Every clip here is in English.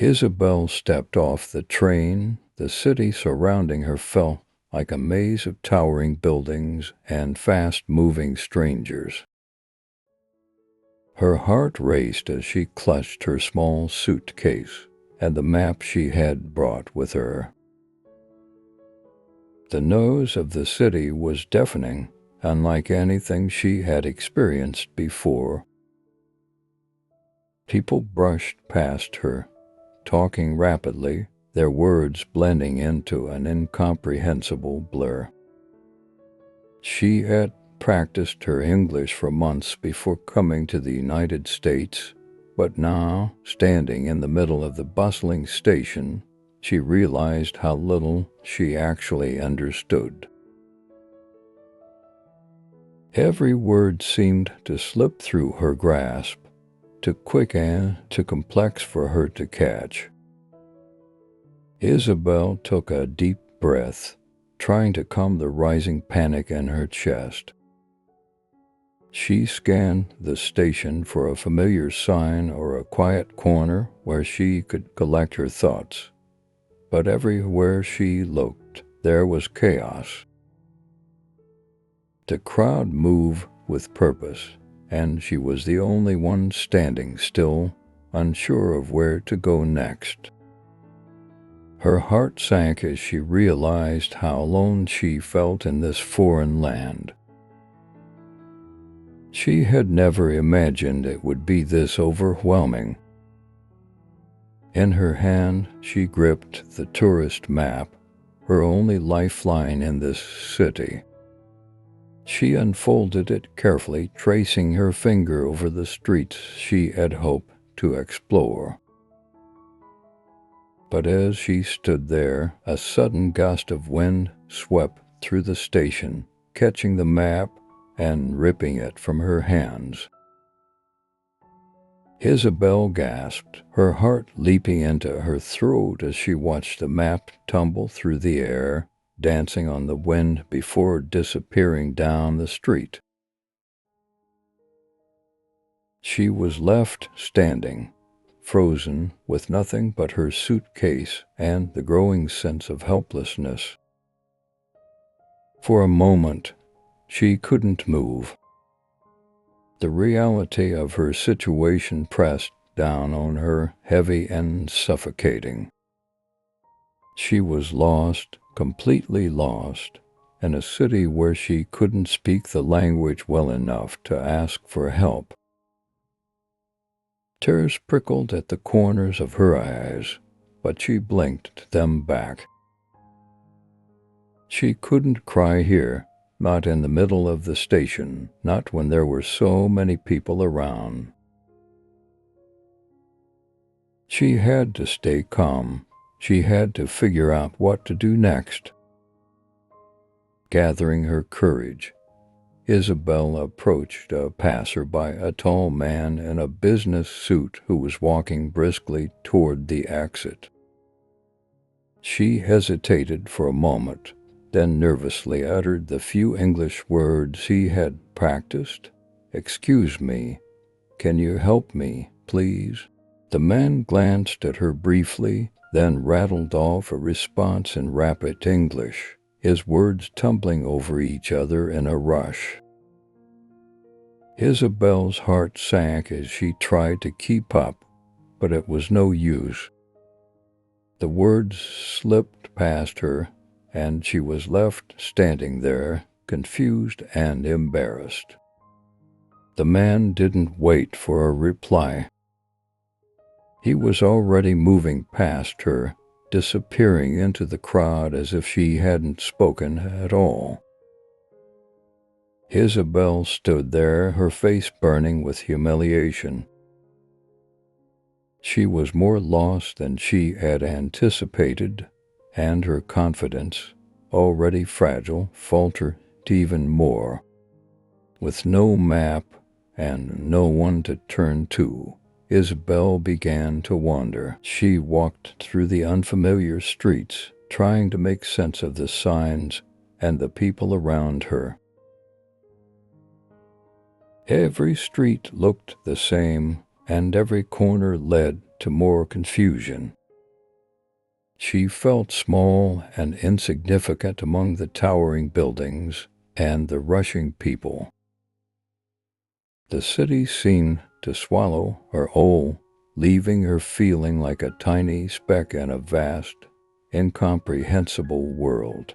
Isabel stepped off the train. The city surrounding her felt like a maze of towering buildings and fast-moving strangers. Her heart raced as she clutched her small suitcase and the map she had brought with her. The noise of the city was deafening, unlike anything she had experienced before. People brushed past her, talking rapidly, their words blending into an incomprehensible blur. She had practiced her English for months before coming to the United States, but now, standing in the middle of the bustling station, she realized how little she actually understood. Every word seemed to slip through her grasp, too quick and too complex for her to catch. Isabel took a deep breath, trying to calm the rising panic in her chest. She scanned the station for a familiar sign or a quiet corner where she could collect her thoughts, but everywhere she looked, there was chaos. The crowd moved with purpose, and she was the only one standing still, unsure of where to go next. Her heart sank as she realized how alone she felt in this foreign land. She had never imagined it would be this overwhelming. In her hand, she gripped the tourist map, her only lifeline in this city. She unfolded it carefully, tracing her finger over the streets she had hoped to explore. But as she stood there, a sudden gust of wind swept through the station, catching the map and ripping it from her hands. Isabel gasped, her heart leaping into her throat as she watched the map tumble through the air, dancing on the wind before disappearing down the street. She was left standing, frozen, with nothing but her suitcase and the growing sense of helplessness. For a moment, she couldn't move. The reality of her situation pressed down on her, heavy and suffocating. She was lost, completely lost, in a city where she couldn't speak the language well enough to ask for help. Tears prickled at the corners of her eyes, but she blinked them back. She couldn't cry here, not in the middle of the station, not when there were so many people around. She had to stay calm. She had to figure out what to do next. Gathering her courage, Isabel approached a passerby, a tall man in a business suit who was walking briskly toward the exit. She hesitated for a moment, then nervously uttered the few English words he had practiced. "Excuse me, can you help me, please?" The man glanced at her briefly, then rattled off a response in rapid English, his words tumbling over each other in a rush. Isabel's heart sank as she tried to keep up, but it was no use. The words slipped past her, and she was left standing there, confused and embarrassed. The man didn't wait for a reply. He was already moving past her, disappearing into the crowd as if she hadn't spoken at all. Isabel stood there, her face burning with humiliation. She was more lost than she had anticipated, and her confidence, already fragile, faltered even more. With no map and no one to turn to, Isabel began to wander. She walked through the unfamiliar streets, trying to make sense of the signs and the people around her. Every street looked the same, and every corner led to more confusion. She felt small and insignificant among the towering buildings and the rushing people. The city seemed to swallow her whole, leaving her feeling like a tiny speck in a vast, incomprehensible world.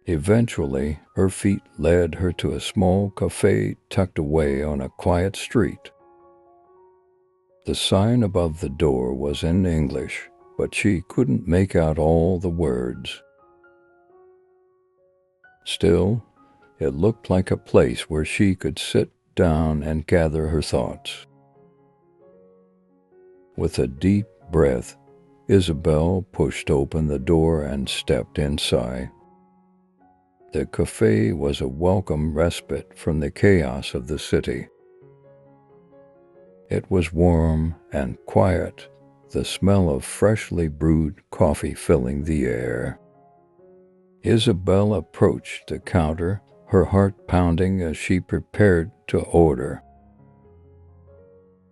Eventually, her feet led her to a small cafe tucked away on a quiet street. The sign above the door was in English, but she couldn't make out all the words. Still, it looked like a place where she could sit down and gather her thoughts. With a deep breath, Isabel pushed open the door and stepped inside. The cafe was a welcome respite from the chaos of the city. It was warm and quiet, the smell of freshly brewed coffee filling the air. Isabel approached the counter, her heart pounding as she prepared to order.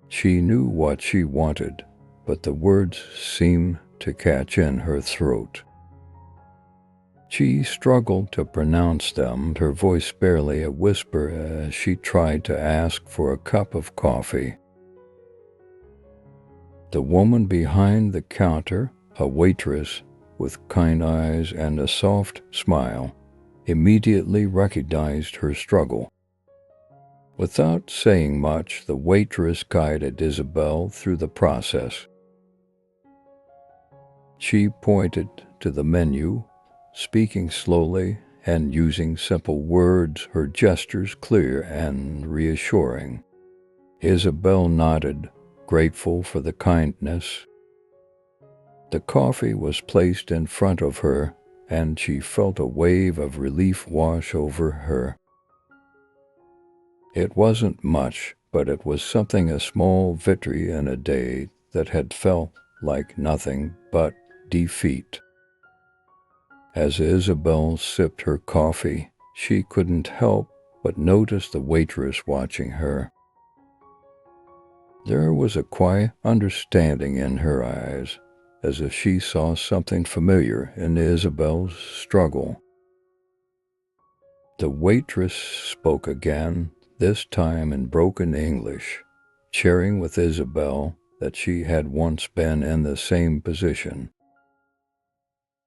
She knew what she wanted, but the words seemed to catch in her throat. She struggled to pronounce them, her voice barely a whisper as she tried to ask for a cup of coffee. The woman behind the counter, a waitress with kind eyes and a soft smile, immediately recognized her struggle. Without saying much, the waitress guided Isabel through the process. She pointed to the menu, speaking slowly and using simple words, her gestures clear and reassuring. Isabel nodded, grateful for the kindness. The coffee was placed in front of her, and she felt a wave of relief wash over her. It wasn't much, but it was something, a small victory in a day that had felt like nothing but defeat. As Isabel sipped her coffee, she couldn't help but notice the waitress watching her. There was a quiet understanding in her eyes, as if she saw something familiar in Isabel's struggle. The waitress spoke again, this time in broken English, sharing with Isabel that she had once been in the same position.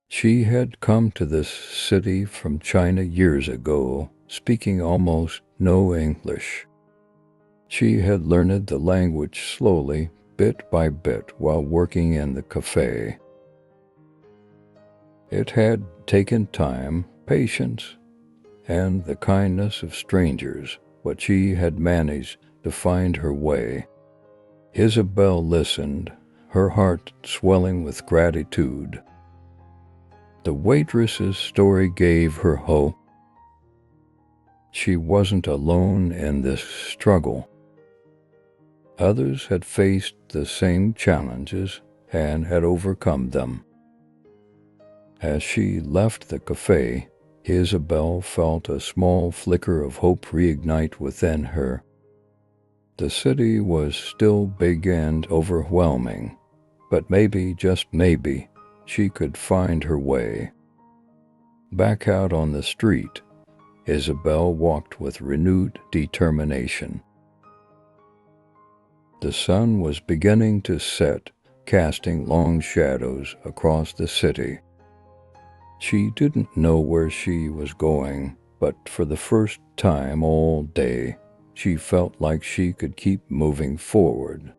She had come to this city from China years ago, speaking almost no English. She had learned the language slowly, bit by bit, while working in the cafe. It had taken time, patience, and the kindness of strangers, but she had managed to find her way. Isabel listened, her heart swelling with gratitude. The waitress's story gave her hope. She wasn't alone in this struggle. Others had faced the same challenges and had overcome them. As she left the cafe, Isabel felt a small flicker of hope reignite within her. The city was still big and overwhelming, but maybe, just maybe, she could find her way. Back out on the street, Isabel walked with renewed determination. The sun was beginning to set, casting long shadows across the city. She didn't know where she was going, but for the first time all day, she felt like she could keep moving forward.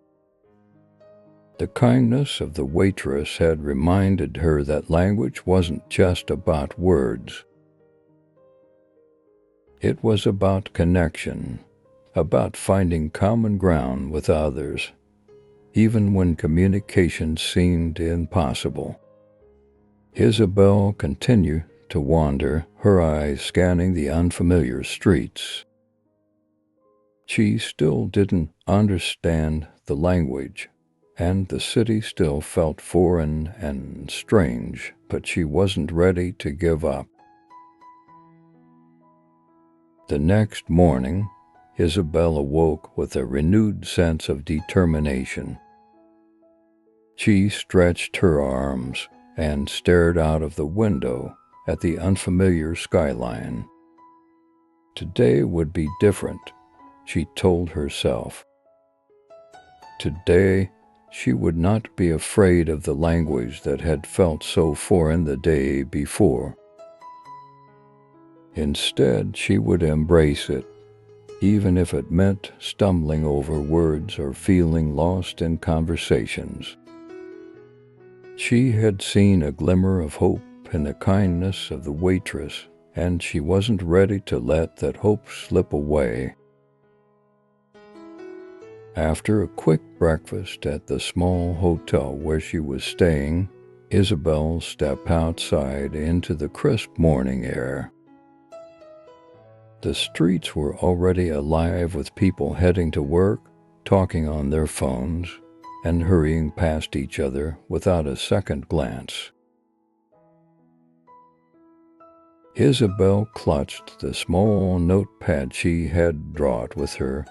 The kindness of the waitress had reminded her that language wasn't just about words. It was about connection, about finding common ground with others, even when communication seemed impossible. Isabel continued to wander, her eyes scanning the unfamiliar streets. She still didn't understand the language, and the city still felt foreign and strange, but she wasn't ready to give up. The next morning, Isabel awoke with a renewed sense of determination. She stretched her arms and stared out of the window at the unfamiliar skyline. Today would be different, she told herself. Today, she would not be afraid of the language that had felt so foreign the day before. Instead, she would embrace it, even if it meant stumbling over words or feeling lost in conversations. She had seen a glimmer of hope in the kindness of the waitress, and she wasn't ready to let that hope slip away. After a quick breakfast at the small hotel where she was staying, Isabel stepped outside into the crisp morning air. The streets were already alive with people heading to work, talking on their phones, and hurrying past each other without a second glance. Isabel clutched the small notepad she had brought with her,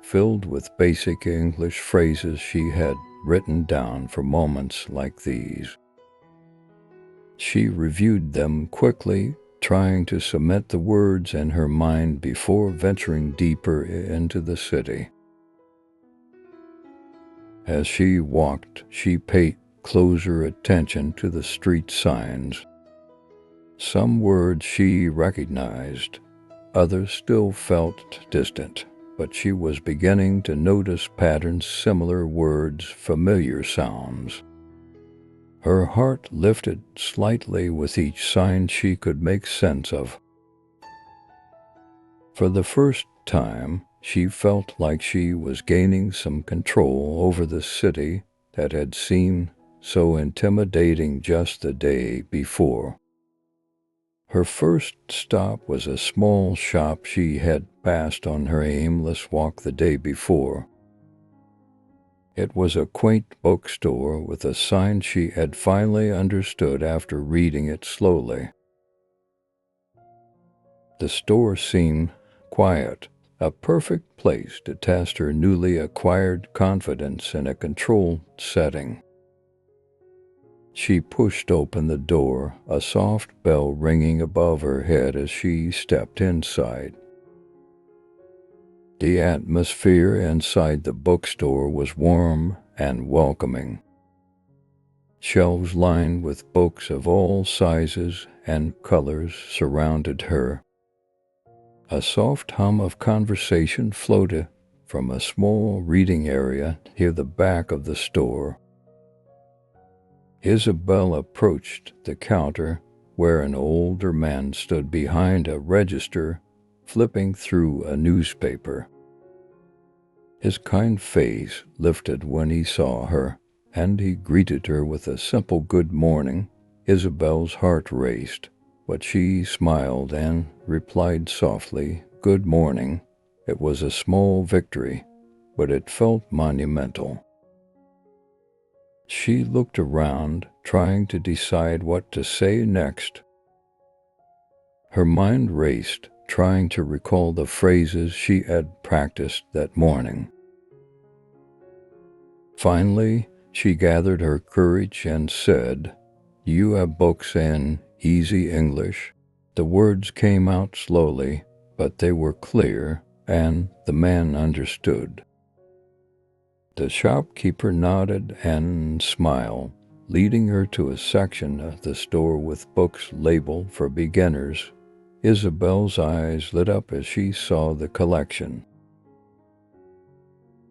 filled with basic English phrases she had written down for moments like these. She reviewed them quickly, trying to cement the words in her mind before venturing deeper into the city. As she walked, she paid closer attention to the street signs. Some words she recognized, others still felt distant, but she was beginning to notice patterns, similar words, familiar sounds. Her heart lifted slightly with each sign she could make sense of. For the first time, she felt like she was gaining some control over the city that had seemed so intimidating just the day before. Her first stop was a small shop she had passed on her aimless walk the day before. It was a quaint bookstore with a sign she had finally understood after reading it slowly. The store seemed quiet, a perfect place to test her newly acquired confidence in a controlled setting. She pushed open the door, a soft bell ringing above her head as she stepped inside. The atmosphere inside the bookstore was warm and welcoming. Shelves lined with books of all sizes and colors surrounded her. A soft hum of conversation floated from a small reading area near the back of the store. Isabel approached the counter where an older man stood behind a register, flipping through a newspaper. His kind face lifted when he saw her, and he greeted her with a simple good morning. Isabel's heart raced, but she smiled and replied softly, "Good morning." It was a small victory, but it felt monumental. She looked around, trying to decide what to say next. Her mind raced, trying to recall the phrases she had practiced that morning. Finally, she gathered her courage and said, "You have books in easy English?" The words came out slowly, but they were clear, and the man understood. The shopkeeper nodded and smiled, leading her to a section of the store with books labeled for beginners. Isabel's eyes lit up as she saw the collection.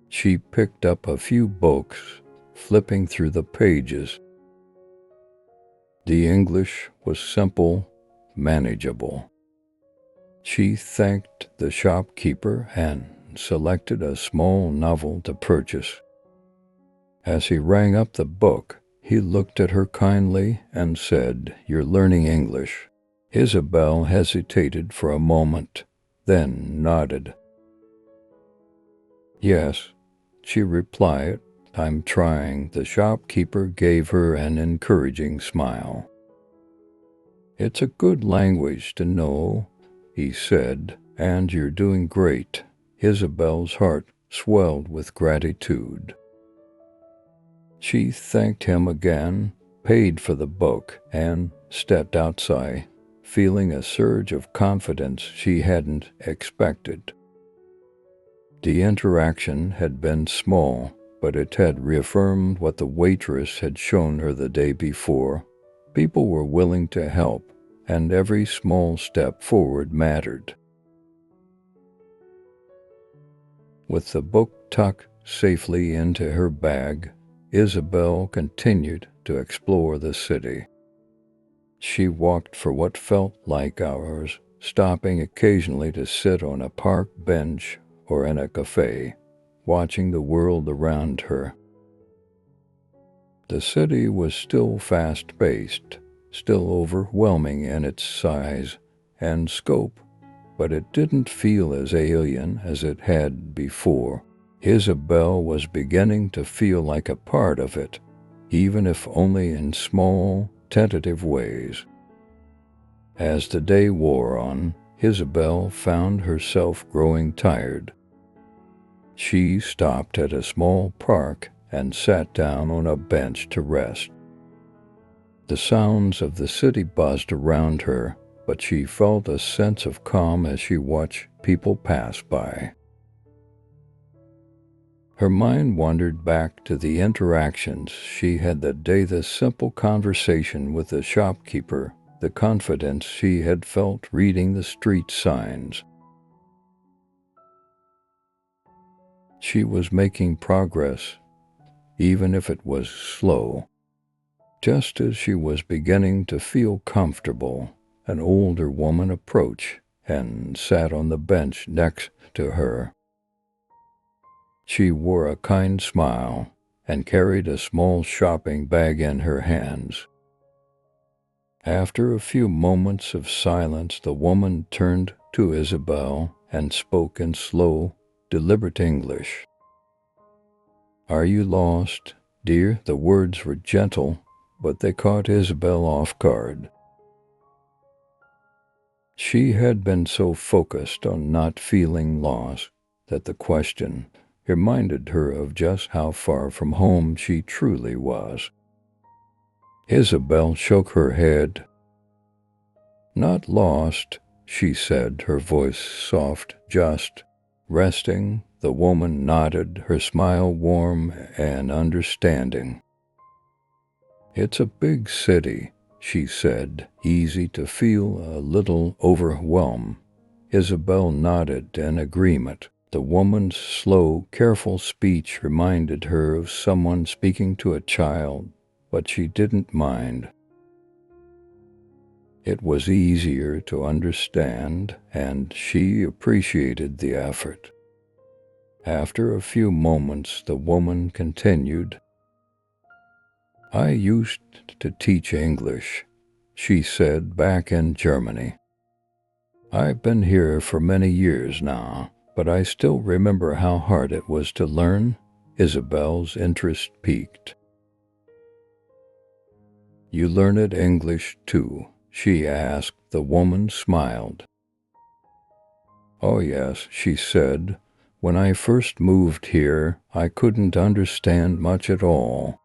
She picked up a few books, flipping through the pages. The English was simple, manageable. She thanked the shopkeeper and selected a small novel to purchase. As he rang up the book, he looked at her kindly and said, "You're learning English." Isabel hesitated for a moment, then nodded. "Yes," she replied, "I'm trying." The shopkeeper gave her an encouraging smile. "It's a good language to know," he said, "and you're doing great." Isabel's heart swelled with gratitude. She thanked him again, paid for the book, and stepped outside, feeling a surge of confidence she hadn't expected. The interaction had been small, but it had reaffirmed what the waitress had shown her the day before. People were willing to help, and every small step forward mattered. With the book tucked safely into her bag, Isabel continued to explore the city. She walked for what felt like hours, stopping occasionally to sit on a park bench or in a cafe, watching the world around her. The city was still fast-paced, still overwhelming in its size and scope, but it didn't feel as alien as it had before. Isabel was beginning to feel like a part of it, even if only in small, tentative ways. As the day wore on, Isabel found herself growing tired. She stopped at a small park and sat down on a bench to rest. The sounds of the city buzzed around her, but she felt a sense of calm as she watched people pass by. Her mind wandered back to the interactions she had that day, the simple conversation with the shopkeeper, the confidence she had felt reading the street signs. She was making progress, even if it was slow. Just as she was beginning to feel comfortable, an older woman approached and sat on the bench next to her. She wore a kind smile and carried a small shopping bag in her hands. After a few moments of silence, the woman turned to Isabel and spoke in slow, deliberate English. "Are you lost, dear?" The words were gentle, but they caught Isabel off guard. She had been so focused on not feeling lost that the question reminded her of just how far from home she truly was. Isabel shook her head. "Not lost," she said, her voice soft, just. Resting, the woman nodded, her smile warm and understanding. "It's a big city," she said, easy to feel a little overwhelmed. Isabel nodded in agreement. The woman's slow, careful speech reminded her of someone speaking to a child, but she didn't mind. It was easier to understand, and she appreciated the effort. After a few moments, the woman continued. "I used to teach English," she said, "back in Germany. I've been here for many years now, but I still remember how hard it was to learn." Isabel's interest piqued. "You learned English too?" she asked. The woman smiled. "Oh yes," she said. "When I first moved here, I couldn't understand much at all.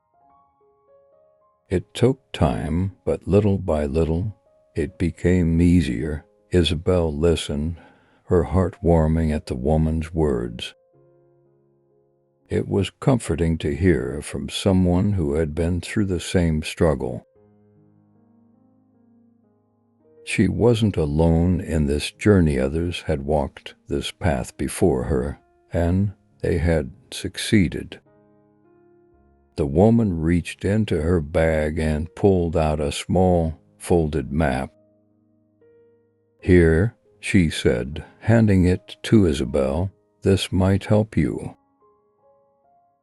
It took time, but little by little, it became easier." Isabel listened, her heart warming at the woman's words. It was comforting to hear from someone who had been through the same struggle. She wasn't alone in this journey. Others had walked this path before her, and they had succeeded. The woman reached into her bag and pulled out a small, folded map. "Here," she said, handing it to Isabel, "this might help you."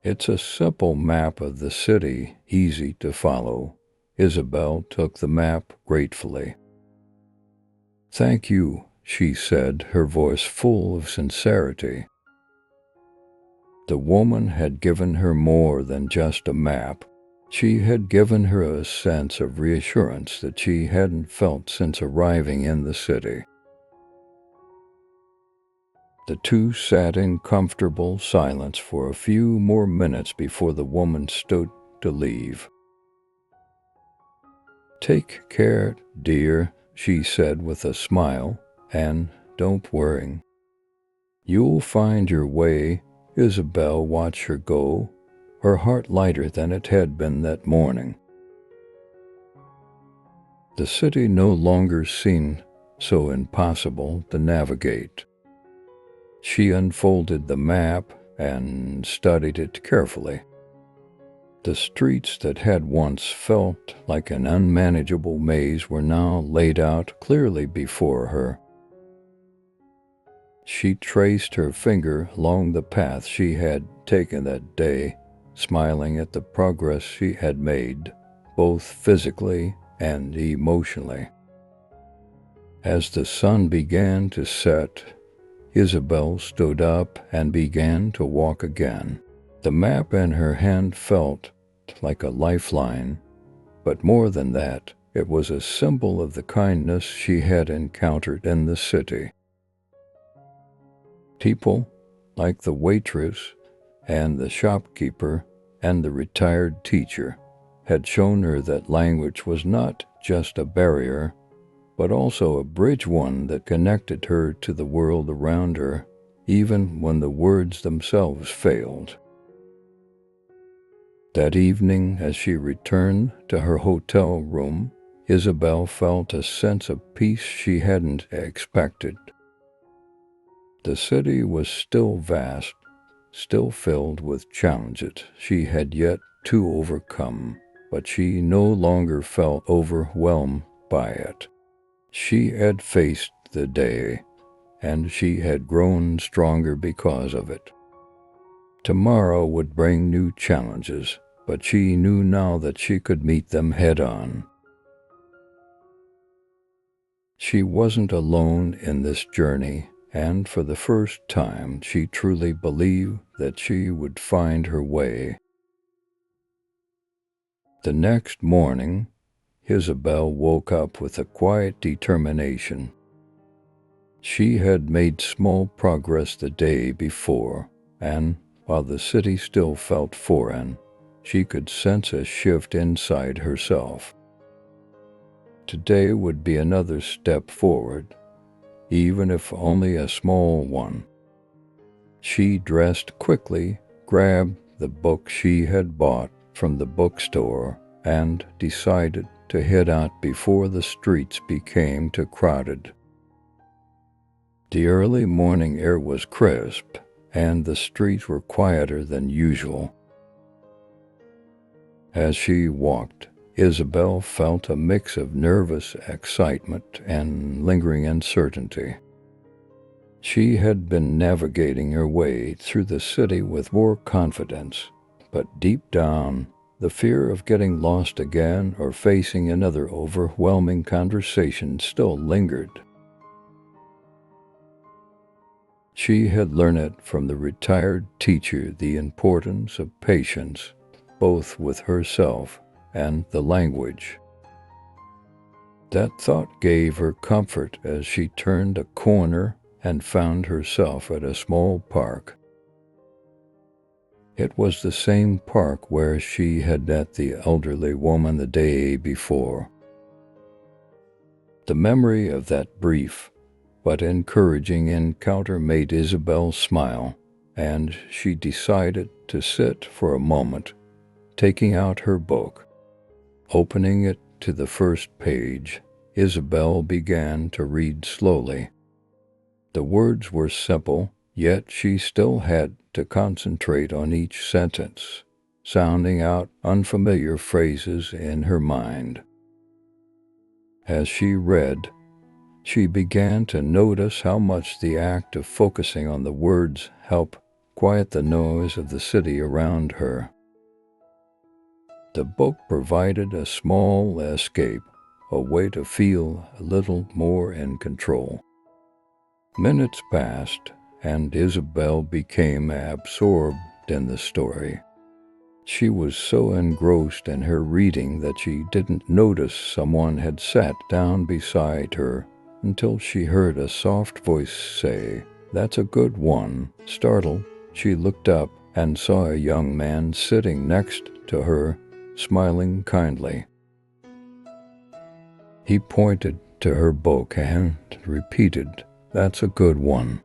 It's a simple map of the city, easy to follow. Isabel took the map gratefully. "Thank you," she said, her voice full of sincerity. The woman had given her more than just a map. She had given her a sense of reassurance that she hadn't felt since arriving in the city. The two sat in comfortable silence for a few more minutes before the woman stood to leave. "Take care, dear," she said with a smile, "and don't worry. You'll find your way." Isabel watched her go, her heart lighter than it had been that morning. The city no longer seemed so impossible to navigate. She unfolded the map and studied it carefully. The streets that had once felt like an unmanageable maze were now laid out clearly before her. She traced her finger along the path she had taken that day, smiling at the progress she had made, both physically and emotionally. As the sun began to set, Isabel stood up and began to walk again. The map in her hand felt like a lifeline, but more than that, it was a symbol of the kindness she had encountered in the city. People like the waitress and the shopkeeper and the retired teacher had shown her that language was not just a barrier, but also a bridge, one that connected her to the world around her, even when the words themselves failed. That evening, as she returned to her hotel room, Isabel felt a sense of peace she hadn't expected. The city was still vast, still filled with challenges she had yet to overcome, but she no longer felt overwhelmed by it. She had faced the day, and she had grown stronger because of it. Tomorrow would bring new challenges, but she knew now that she could meet them head-on. She wasn't alone in this journey, and for the first time she truly believed that she would find her way. The next morning, Isabel woke up with a quiet determination. She had made small progress the day before, and while the city still felt foreign, she could sense a shift inside herself. Today would be another step forward, even if only a small one. She dressed quickly, grabbed the book she had bought from the bookstore, and decided to head out before the streets became too crowded. The early morning air was crisp, and the streets were quieter than usual. As she walked, Isabel felt a mix of nervous excitement and lingering uncertainty. She had been navigating her way through the city with more confidence, but deep down, the fear of getting lost again or facing another overwhelming conversation still lingered. She had learned it from the retired teacher, the importance of patience, both with herself and the language. That thought gave her comfort as she turned a corner and found herself at a small park. It was the same park where she had met the elderly woman the day before. The memory of that brief but encouraging encounter made Isabel smile, and she decided to sit for a moment, taking out her book. Opening it to the first page, Isabel began to read slowly. The words were simple, yet she still had to concentrate on each sentence, sounding out unfamiliar phrases in her mind. As she read, she began to notice how much the act of focusing on the words helped quiet the noise of the city around her. The book provided a small escape, a way to feel a little more in control. Minutes passed, and Isabel became absorbed in the story. She was so engrossed in her reading that she didn't notice someone had sat down beside her until she heard a soft voice say, "That's a good one." Startled, she looked up and saw a young man sitting next to her, smiling kindly. He pointed to her book and repeated, "That's a good one."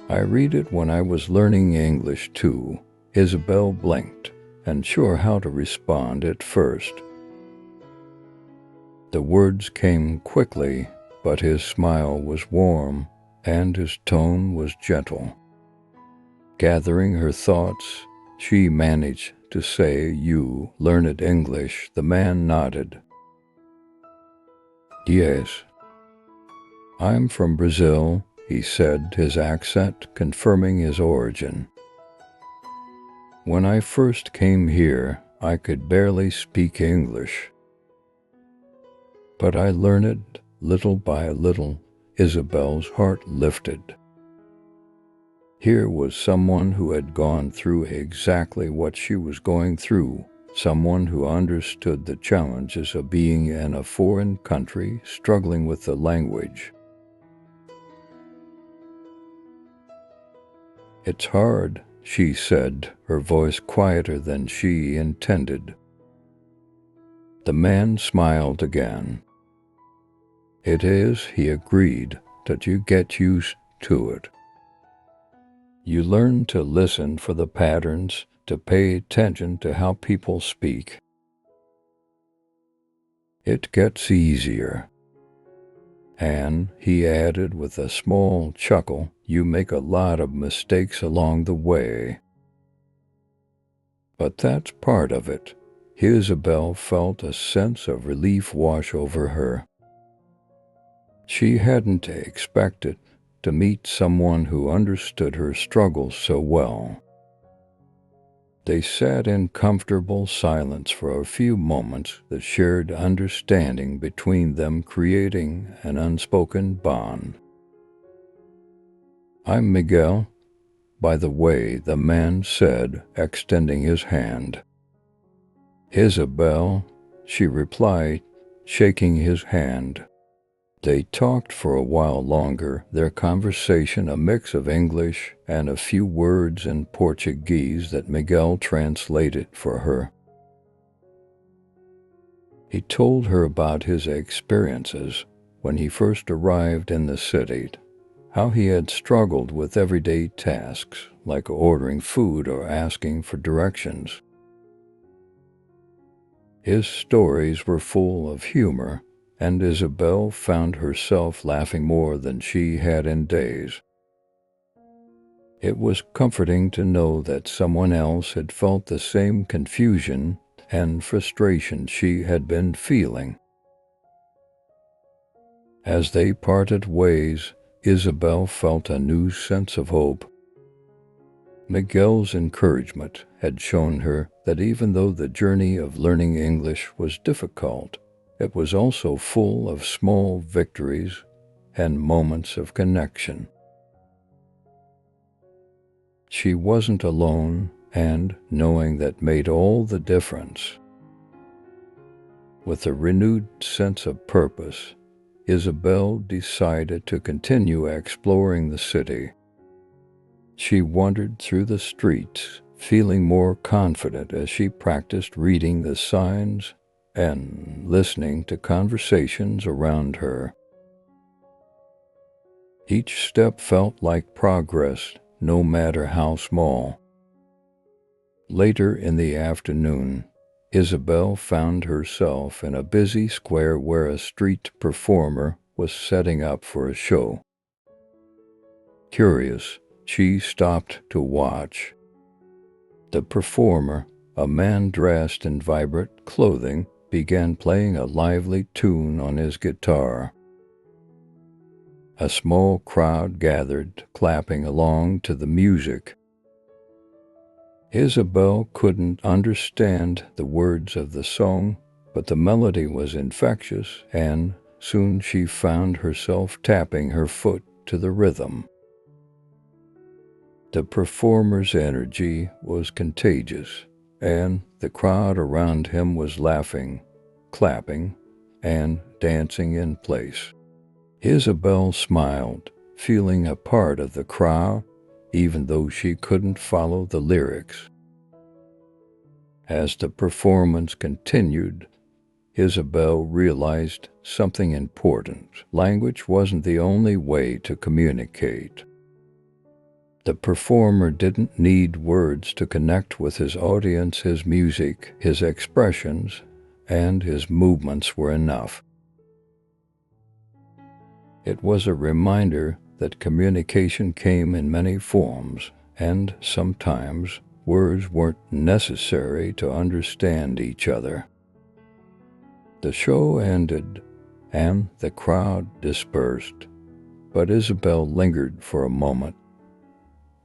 "I read it when I was learning English too." Isabel blinked, unsure how to respond at first. The words came quickly, but his smile was warm and his tone was gentle. Gathering her thoughts, she managed to say, "You learned English." The man nodded. "Yes. I'm from Brazil," he said, his accent confirming his origin. "When I first came here, I could barely speak English. But I learned it little by little." Isabel's heart lifted. Here was someone who had gone through exactly what she was going through, someone who understood the challenges of being in a foreign country struggling with the language. "It's hard," she said, her voice quieter than she intended. The man smiled again. "It is," he agreed, "that you get used to it. You learn to listen for the patterns, to pay attention to how people speak. It gets easier." And he added with a small chuckle, "You make a lot of mistakes along the way. But that's part of it." Isabel felt a sense of relief wash over her. She hadn't expected to meet someone who understood her struggles so well. They sat in comfortable silence for a few moments, the shared understanding between them creating an unspoken bond. "I'm Miguel, by the way," the man said, extending his hand. "Isabel," she replied, shaking his hand. They talked for a while longer, their conversation a mix of English and a few words in Portuguese that Miguel translated for her. He told her about his experiences when he first arrived in the city, how he had struggled with everyday tasks like ordering food or asking for directions. His stories were full of humor, and Isabel found herself laughing more than she had in days. It was comforting to know that someone else had felt the same confusion and frustration she had been feeling. As they parted ways, Isabel felt a new sense of hope. Miguel's encouragement had shown her that even though the journey of learning English was difficult, it was also full of small victories and moments of connection. She wasn't alone, and knowing that made all the difference. With a renewed sense of purpose, Isabel decided to continue exploring the city. She wandered through the streets, feeling more confident as she practiced reading the signs and listening to conversations around her. Each step felt like progress, no matter how small. Later in the afternoon, Isabel found herself in a busy square where a street performer was setting up for a show. Curious, she stopped to watch. The performer, a man dressed in vibrant clothing, began playing a lively tune on his guitar. A small crowd gathered, clapping along to the music. Isabel couldn't understand the words of the song, but the melody was infectious, and soon she found herself tapping her foot to the rhythm. The performer's energy was contagious, and the crowd around him was laughing, clapping, and dancing in place. Isabel smiled, feeling a part of the crowd, even though she couldn't follow the lyrics. As the performance continued, Isabel realized something important. Language wasn't the only way to communicate. The performer didn't need words to connect with his audience. His music, his expressions, and his movements were enough. It was a reminder that communication came in many forms, and sometimes words weren't necessary to understand each other. The show ended, and the crowd dispersed, but Isabel lingered for a moment,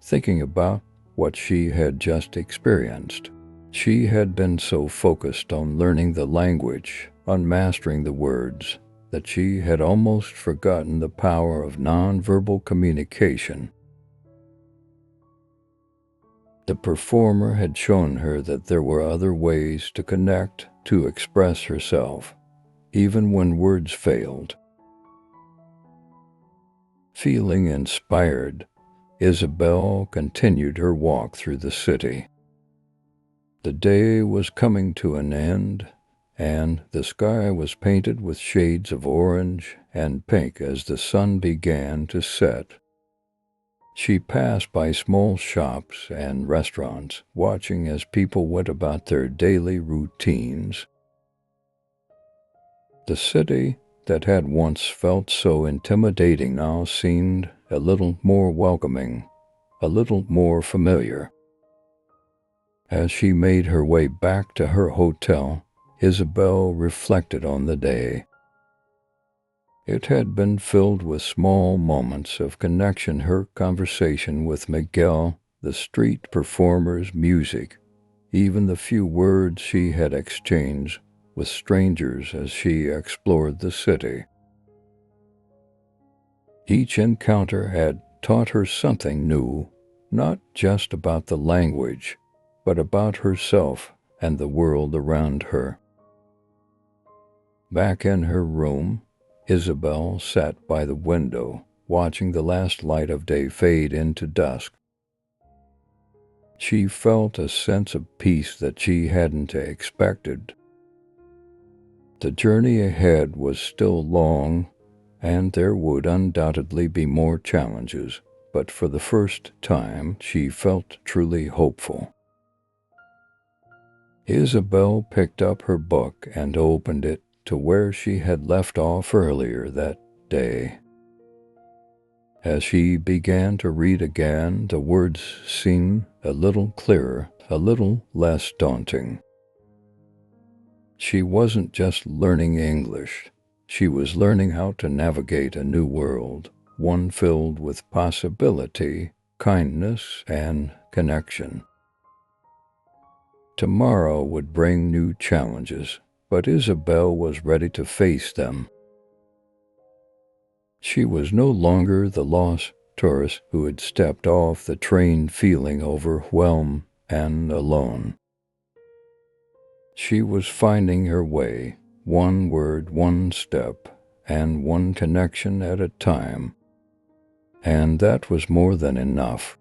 thinking about what she had just experienced. She had been so focused on learning the language, on mastering the words, that she had almost forgotten the power of nonverbal communication. The performer had shown her that there were other ways to connect, to express herself, even when words failed. Feeling inspired, Isabel continued her walk through the city. The day was coming to an end, and the sky was painted with shades of orange and pink as the sun began to set. She passed by small shops and restaurants, watching as people went about their daily routines. The city that had once felt so intimidating now seemed a little more welcoming, a little more familiar. As she made her way back to her hotel, Isabel reflected on the day. It had been filled with small moments of connection: her conversation with Miguel, the street performer's music, even the few words she had exchanged with strangers as she explored the city. Each encounter had taught her something new, not just about the language, but about herself and the world around her. Back in her room, Isabel sat by the window, watching the last light of day fade into dusk. She felt a sense of peace that she hadn't expected. The journey ahead was still long, and there would undoubtedly be more challenges, but for the first time she felt truly hopeful. Isabel picked up her book and opened it to where she had left off earlier that day. As she began to read again, the words seemed a little clearer, a little less daunting. She wasn't just learning English. She was learning how to navigate a new world, one filled with possibility, kindness, and connection. Tomorrow would bring new challenges, but Isabel was ready to face them. She was no longer the lost tourist who had stepped off the train feeling overwhelmed and alone. She was finding her way, one word, one step, and one connection at a time. And that was more than enough.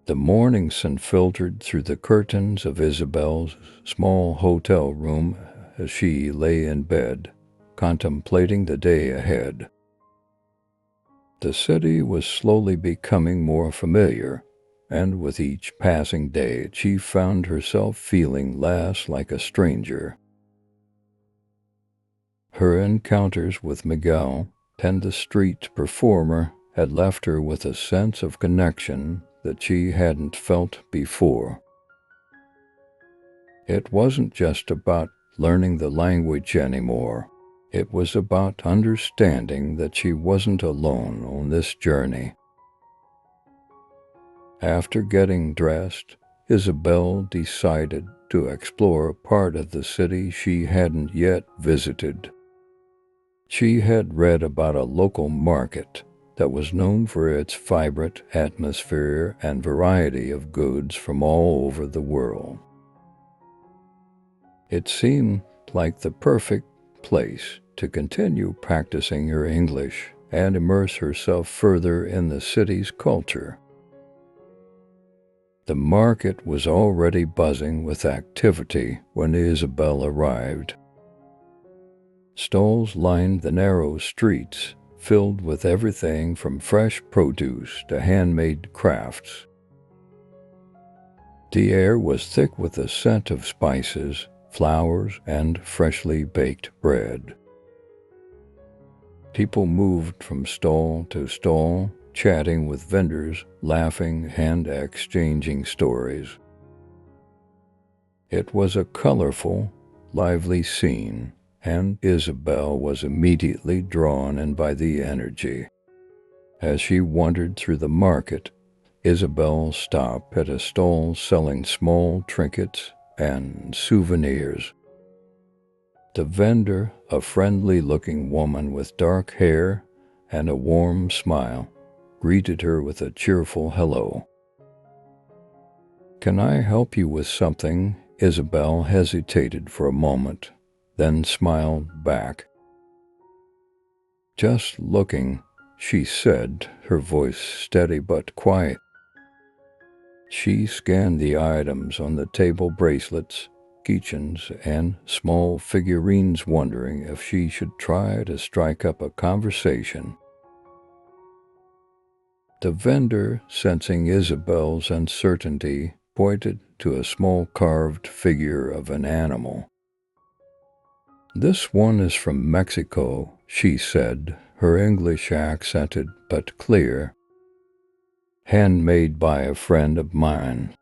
The morning sun filtered through the curtains of Isabel's small hotel room as she lay in bed, contemplating the day ahead. The city was slowly becoming more familiar, and with each passing day she found herself feeling less like a stranger. Her encounters with Miguel and the street performer had left her with a sense of connection that she hadn't felt before. It wasn't just about learning the language anymore. It was about understanding that she wasn't alone on this journey. After getting dressed, Isabel decided to explore a part of the city she hadn't yet visited. She had read about a local market that was known for its vibrant atmosphere and variety of goods from all over the world. It seemed like the perfect place to continue practicing her English and immerse herself further in the city's culture. The market was already buzzing with activity when Isabel arrived. Stalls lined the narrow streets, filled with everything from fresh produce to handmade crafts. The air was thick with the scent of spices, flowers, and freshly baked bread. People moved from stall to stall, chatting with vendors, laughing and exchanging stories. It was a colorful, lively scene, and Isabel was immediately drawn in by the energy. As she wandered through the market, Isabel stopped at a stall selling small trinkets and souvenirs. The vendor, a friendly-looking woman with dark hair and a warm smile, greeted her with a cheerful hello. "Can I help you with something?" Isabel hesitated for a moment, then smiled back. "Just looking," she said, her voice steady but quiet. She scanned the items on the table: bracelets, keychains, and small figurines, wondering if she should try to strike up a conversation. The vendor, sensing Isabel's uncertainty, pointed to a small carved figure of an animal. "This one is from Mexico," she said, her English accented but clear. "Handmade by a friend of mine."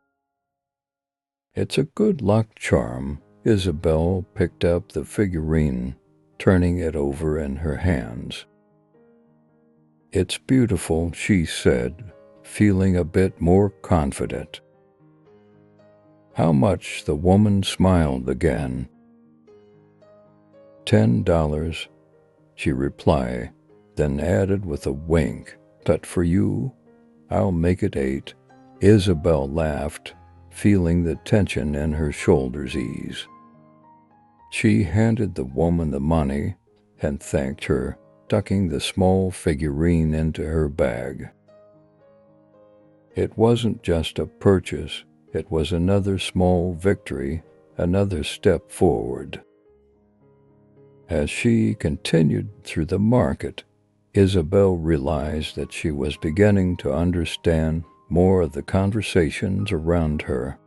"It's a good luck charm." Isabel picked up the figurine, turning it over in her hands. "It's beautiful," she said, feeling a bit more confident. "How much?" The woman smiled again. $10, she replied, then added with a wink, "But for you, I'll make it 8. Isabel laughed, feeling the tension in her shoulders ease. She handed the woman the money and thanked her, tucking the small figurine into her bag. It wasn't just a purchase, it was another small victory, another step forward. As she continued through the market, Isabel realized that she was beginning to understand more of the conversations around her.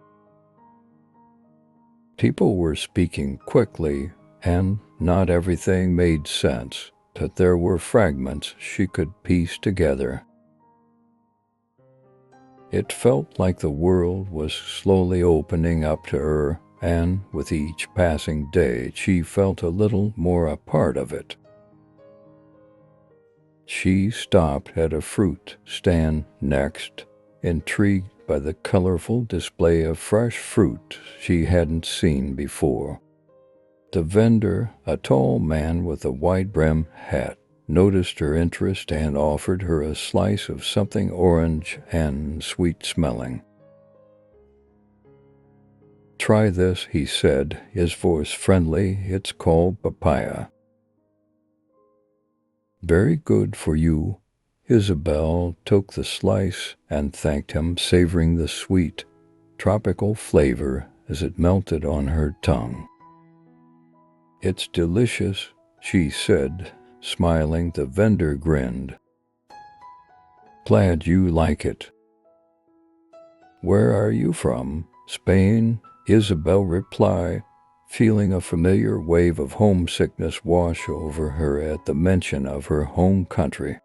People were speaking quickly, and not everything made sense, but there were fragments she could piece together. It felt like the world was slowly opening up to her, and with each passing day she felt a little more a part of it. She stopped at a fruit stand next, intrigued by the colorful display of fresh fruit she hadn't seen before. The vendor, a tall man with a wide-brimmed hat, noticed her interest and offered her a slice of something orange and sweet-smelling. "Try this," he said, his voice friendly. "It's called papaya." "Very good for you." Isabel took the slice and thanked him, savoring the sweet, tropical flavor as it melted on her tongue. "It's delicious," she said, smiling. The vendor grinned. "Glad you like it." "Where are you from?" "Spain," Isabel replied, feeling a familiar wave of homesickness wash over her at the mention of her home country.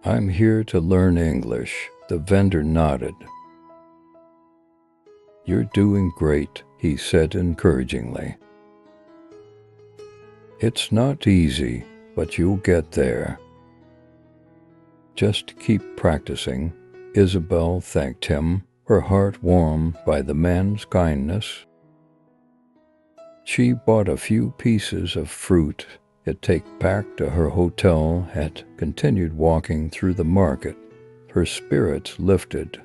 "I'm here to learn English," the vendor nodded. "You're doing great," he said encouragingly. "It's not easy, but you'll get there. Just keep practicing." Isabel thanked him, her heart warmed by the man's kindness. She bought a few pieces of fruit to take back to her hotel and continued walking through the market, her spirits lifted.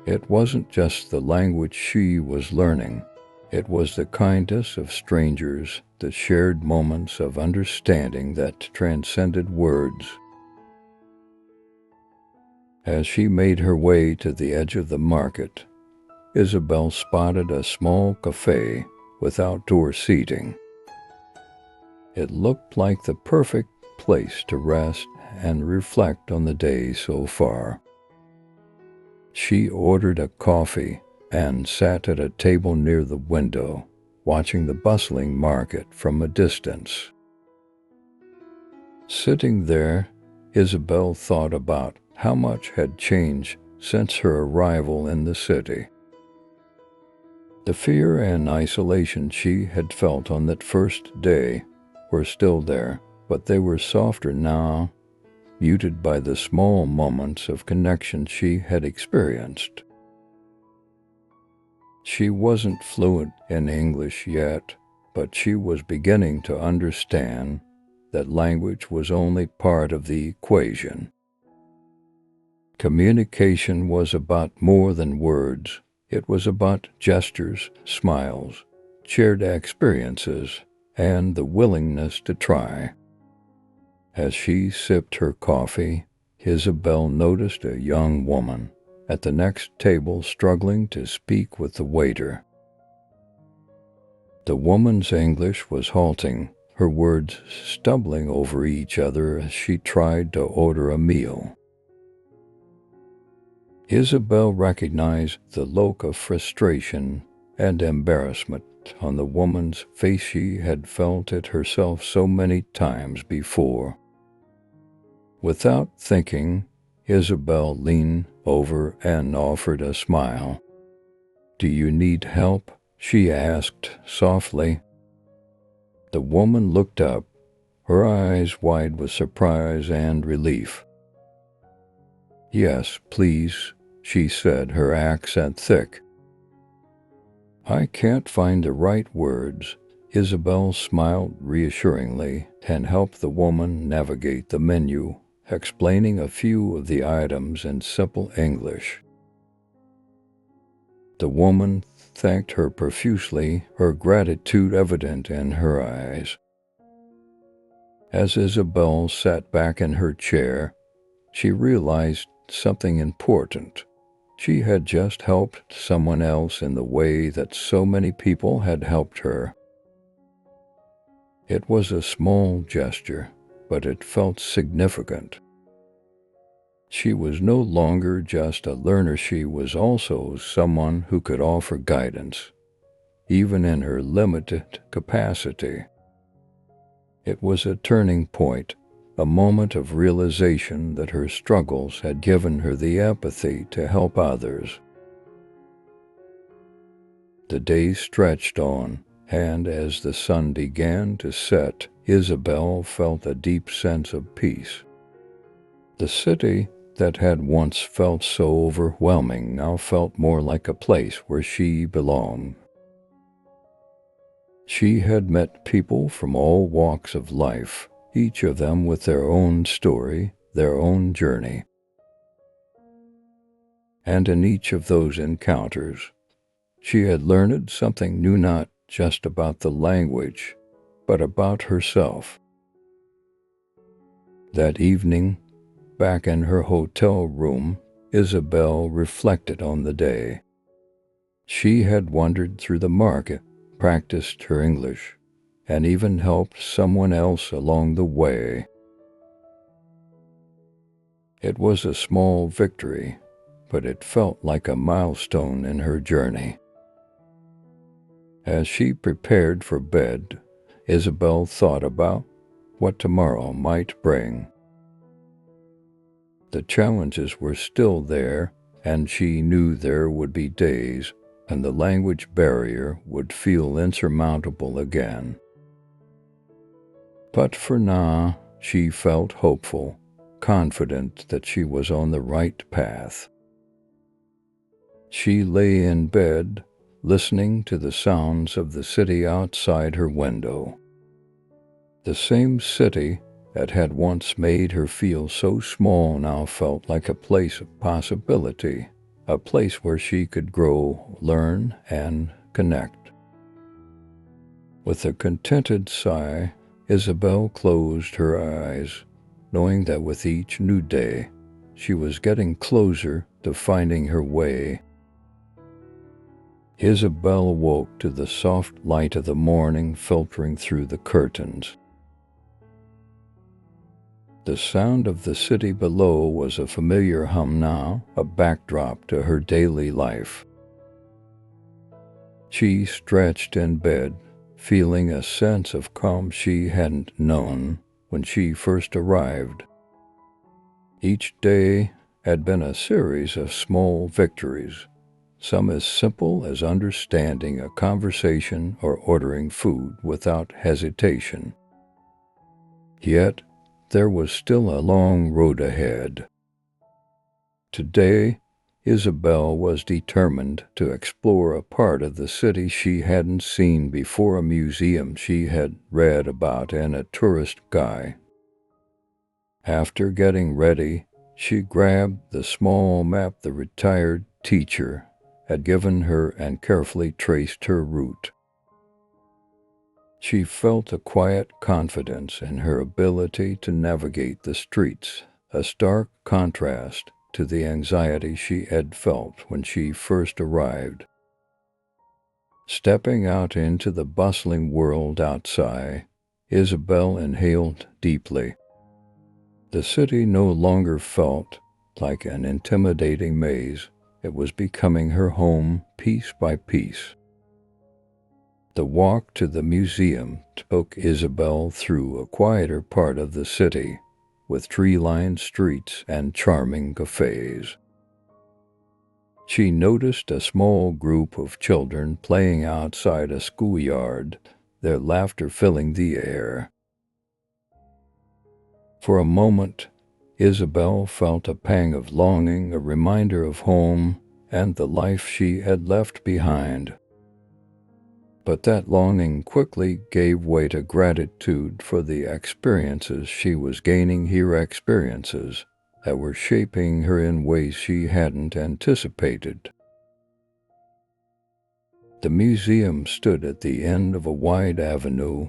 It wasn't just the language she was learning, it was the kindness of strangers, the shared moments of understanding that transcended words. As she made her way to the edge of the market, Isabel spotted a small cafe with outdoor seating. It looked like the perfect place to rest and reflect on the day so far. She ordered a coffee and sat at a table near the window, watching the bustling market from a distance. Sitting there, Isabel thought about how much had changed since her arrival in the city. The fear and isolation she had felt on that first day were still there, but they were softer now, muted by the small moments of connection she had experienced. She wasn't fluent in English yet, but she was beginning to understand that language was only part of the equation. Communication was about more than words. It was about gestures, smiles, shared experiences, and the willingness to try. As she sipped her coffee, Isabel noticed a young woman at the next table struggling to speak with the waiter. The woman's English was halting, her words stumbling over each other as she tried to order a meal. Isabel recognized the look of frustration and embarrassment on the woman's face. She had felt it herself so many times before. Without thinking, Isabel leaned over and offered a smile. "Do you need help?" she asked softly. The woman looked up, her eyes wide with surprise and relief. "Yes, please," she said, her accent thick. "I can't find the right words." Isabel smiled reassuringly and helped the woman navigate the menu, explaining a few of the items in simple English. The woman thanked her profusely, her gratitude evident in her eyes. As Isabel sat back in her chair, she realized something important. She had just helped someone else in the way that so many people had helped her. It was a small gesture, but it felt significant. She was no longer just a learner, she was also someone who could offer guidance, even in her limited capacity. It was a turning point, a moment of realization that her struggles had given her the empathy to help others. The days stretched on, and as the sun began to set, Isabel felt a deep sense of peace. The city that had once felt so overwhelming now felt more like a place where she belonged. She had met people from all walks of life, each of them with their own story, their own journey. And in each of those encounters, she had learned something new, not just about the language, but about herself. That evening, back in her hotel room, Isabel reflected on the day. She had wandered through the market, practiced her English, and even helped someone else along the way. It was a small victory, but it felt like a milestone in her journey. As she prepared for bed, Isabel thought about what tomorrow might bring. The challenges were still there, and she knew there would be days and the language barrier would feel insurmountable again. But for now, she felt hopeful, confident that she was on the right path. She lay in bed, listening to the sounds of the city outside her window. The same city that had once made her feel so small now felt like a place of possibility, a place where she could grow, learn, and connect. With a contented sigh, Isabel closed her eyes, knowing that with each new day, she was getting closer to finding her way. Isabel awoke to the soft light of the morning filtering through the curtains. The sound of the city below was a familiar hum now, a backdrop to her daily life. She stretched in bed, feeling a sense of calm she hadn't known when she first arrived. Each day had been a series of small victories, some as simple as understanding a conversation or ordering food without hesitation. Yet, there was still a long road ahead. Today, Isabel was determined to explore a part of the city she hadn't seen before, a museum she had read about in a tourist guide. After getting ready, she grabbed the small map the retired teacher had given her and carefully traced her route. She felt a quiet confidence in her ability to navigate the streets, a stark contrast to the anxiety she had felt when she first arrived. Stepping out into the bustling world outside, Isabel inhaled deeply. The city no longer felt like an intimidating maze. It was becoming her home piece by piece. The walk to the museum took Isabel through a quieter part of the city, with tree-lined streets and charming cafes. She noticed a small group of children playing outside a schoolyard, their laughter filling the air. For a moment, Isabel felt a pang of longing, a reminder of home and the life she had left behind. But that longing quickly gave way to gratitude for the experiences she was gaining here, experiences that were shaping her in ways she hadn't anticipated. The museum stood at the end of a wide avenue,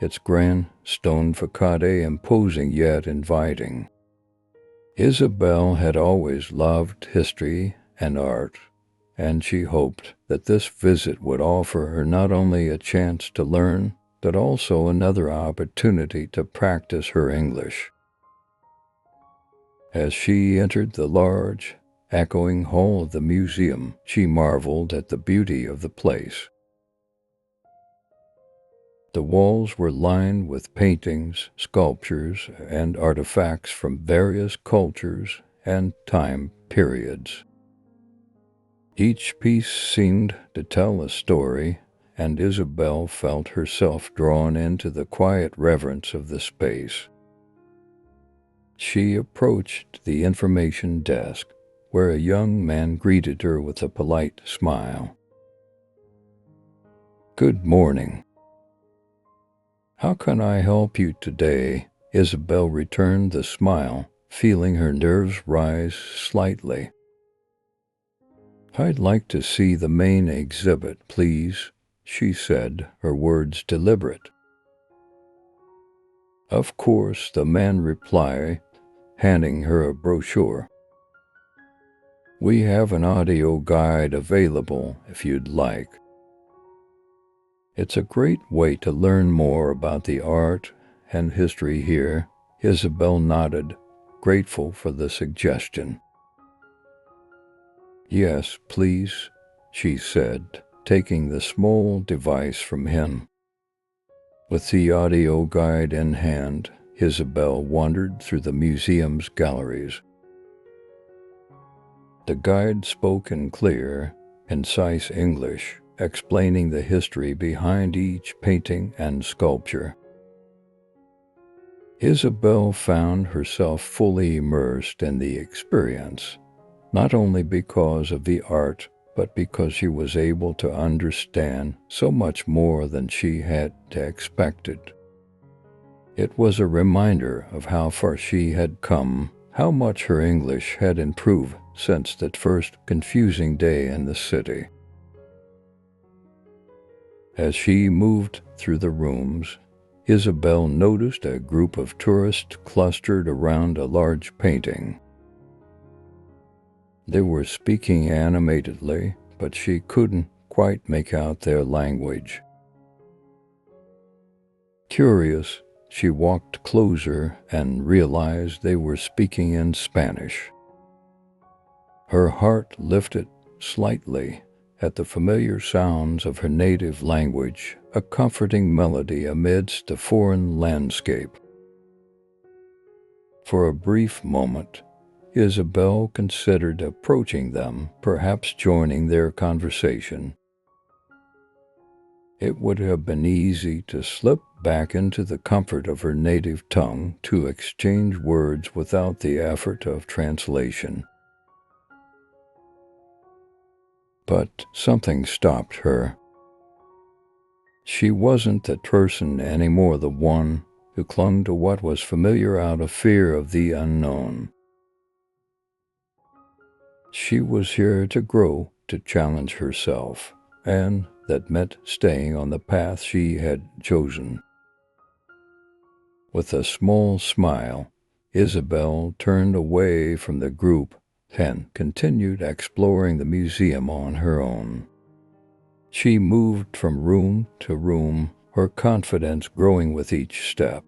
its grand stone facade imposing yet inviting. Isabel had always loved history and art, and she hoped that this visit would offer her not only a chance to learn, but also another opportunity to practice her English. As she entered the large, echoing hall of the museum, she marveled at the beauty of the place. The walls were lined with paintings, sculptures, and artifacts from various cultures and time periods. Each piece seemed to tell a story, and Isabel felt herself drawn into the quiet reverence of the space. She approached the information desk, where a young man greeted her with a polite smile. "Good morning. How can I help you today?" Isabel returned the smile, feeling her nerves rise slightly. "I'd like to see the main exhibit, please," she said, her words deliberate. "Of course," the man replied, handing her a brochure. "We have an audio guide available if you'd like. It's a great way to learn more about the art and history here." Isabel nodded, grateful for the suggestion. "Yes, please," she said, taking the small device from him. With the audio guide in hand, Isabel wandered through the museum's galleries. The guide spoke in clear, concise English, explaining the history behind each painting and sculpture. Isabel found herself fully immersed in the experience, not only because of the art, but because she was able to understand so much more than she had expected. It was a reminder of how far she had come, how much her English had improved since that first confusing day in the city. As she moved through the rooms, Isabel noticed a group of tourists clustered around a large painting. They were speaking animatedly, but she couldn't quite make out their language. Curious, she walked closer and realized they were speaking in Spanish. Her heart lifted slightly at the familiar sounds of her native language, a comforting melody amidst a foreign landscape. For a brief moment, Isabel considered approaching them, perhaps joining their conversation. It would have been easy to slip back into the comfort of her native tongue to exchange words without the effort of translation. But something stopped her. She wasn't that person anymore, the one who clung to what was familiar out of fear of the unknown. She was here to grow, to challenge herself, and that meant staying on the path she had chosen. With a small smile, Isabel turned away from the group and continued exploring the museum on her own. She moved from room to room, her confidence growing with each step.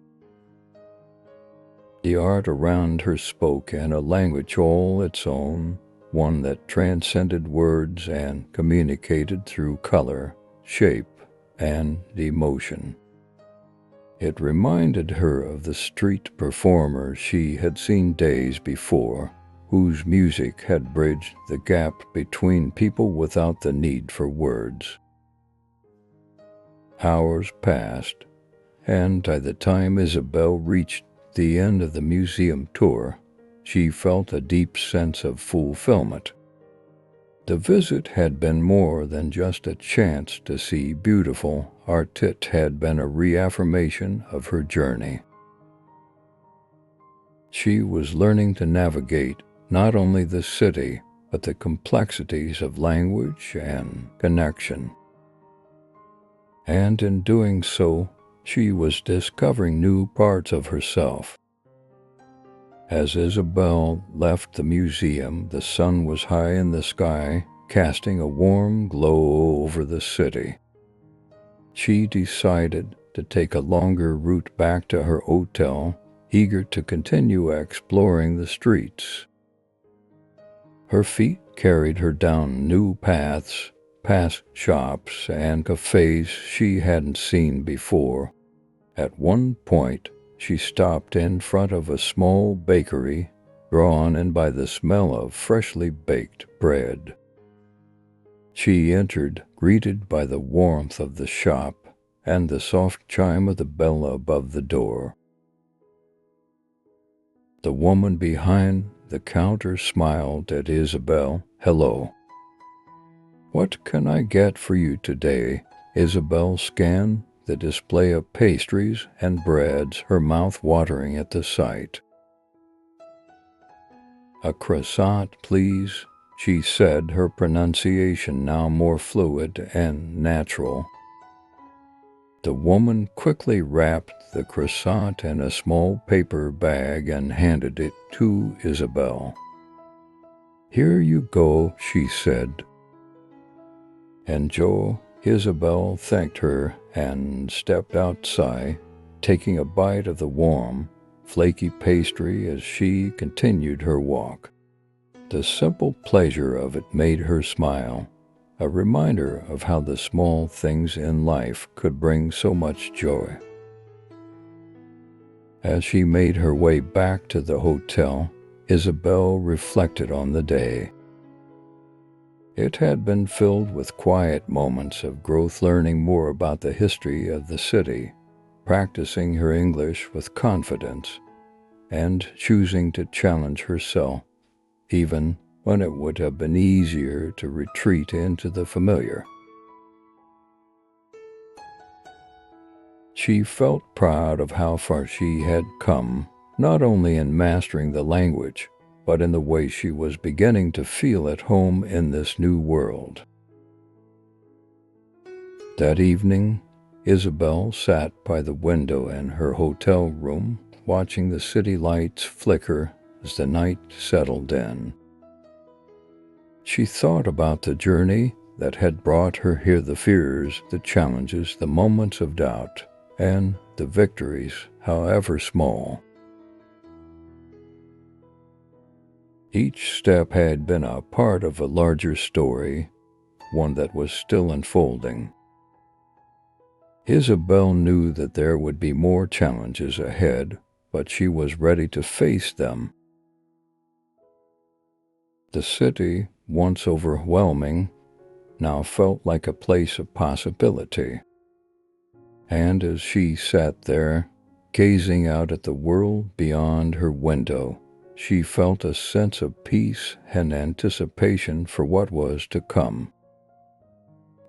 The art around her spoke in a language all its own, one that transcended words and communicated through color, shape, and emotion. It reminded her of the street performers she had seen days before, whose music had bridged the gap between people without the need for words. Hours passed, and by the time Isabel reached the end of the museum tour, she felt a deep sense of fulfillment. The visit had been more than just a chance to see beautiful art. It had been a reaffirmation of her journey. She was learning to navigate not only the city, but the complexities of language and connection. And in doing so, she was discovering new parts of herself. As Isabel left the museum, the sun was high in the sky, casting a warm glow over the city. She decided to take a longer route back to her hotel, eager to continue exploring the streets. Her feet carried her down new paths, past shops and cafes she hadn't seen before. At one point, she stopped in front of a small bakery, drawn in by the smell of freshly baked bread. She entered, greeted by the warmth of the shop and the soft chime of the bell above the door. The woman behind the counter smiled at Isabel. "Hello. What can I get for you today?" Isabel scanned the display of pastries and breads, her mouth watering at the sight. "A croissant, please," she said, her pronunciation now more fluid and natural. The woman quickly wrapped the croissant in a small paper bag and handed it to Isabel. "Here you go," she said. "Enjoy." Isabel thanked her and stepped outside, taking a bite of the warm, flaky pastry as she continued her walk. The simple pleasure of it made her smile, a reminder of how the small things in life could bring so much joy. As she made her way back to the hotel, Isabel reflected on the day. It had been filled with quiet moments of growth, learning more about the history of the city, practicing her English with confidence, and choosing to challenge herself, even when it would have been easier to retreat into the familiar. She felt proud of how far she had come, not only in mastering the language, but in the way she was beginning to feel at home in this new world. That evening, Isabel sat by the window in her hotel room, watching the city lights flicker as the night settled in. She thought about the journey that had brought her here, the fears, the challenges, the moments of doubt, and the victories, however small. Each step had been a part of a larger story, one that was still unfolding. Isabel knew that there would be more challenges ahead, but she was ready to face them. The city, once overwhelming, now felt like a place of possibility. And as she sat there, gazing out at the world beyond her window, she felt a sense of peace and anticipation for what was to come.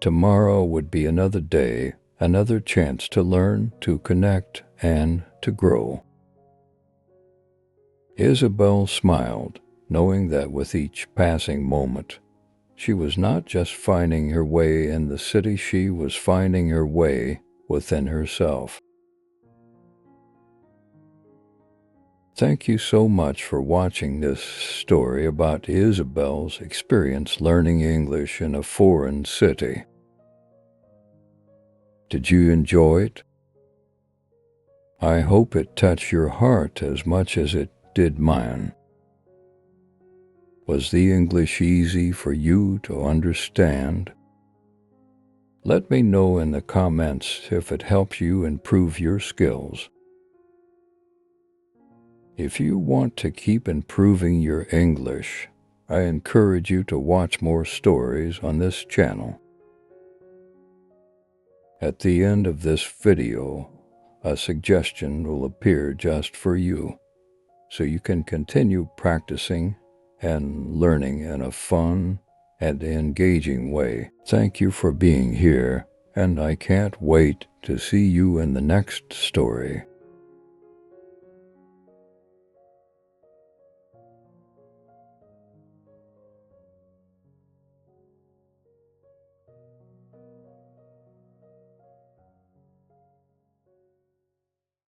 Tomorrow would be another day, another chance to learn, to connect, and to grow. Isabel smiled, knowing that with each passing moment, she was not just finding her way in the city, she was finding her way within herself. Thank you so much for watching this story about Isabel's experience learning English in a foreign city. Did you enjoy it? I hope it touched your heart as much as it did mine. Was the English easy for you to understand? Let me know in the comments if it helps you improve your skills. If you want to keep improving your English, I encourage you to watch more stories on this channel. At the end of this video, a suggestion will appear just for you, so you can continue practicing and learning in a fun and engaging way. Thank you for being here, and I can't wait to see you in the next story.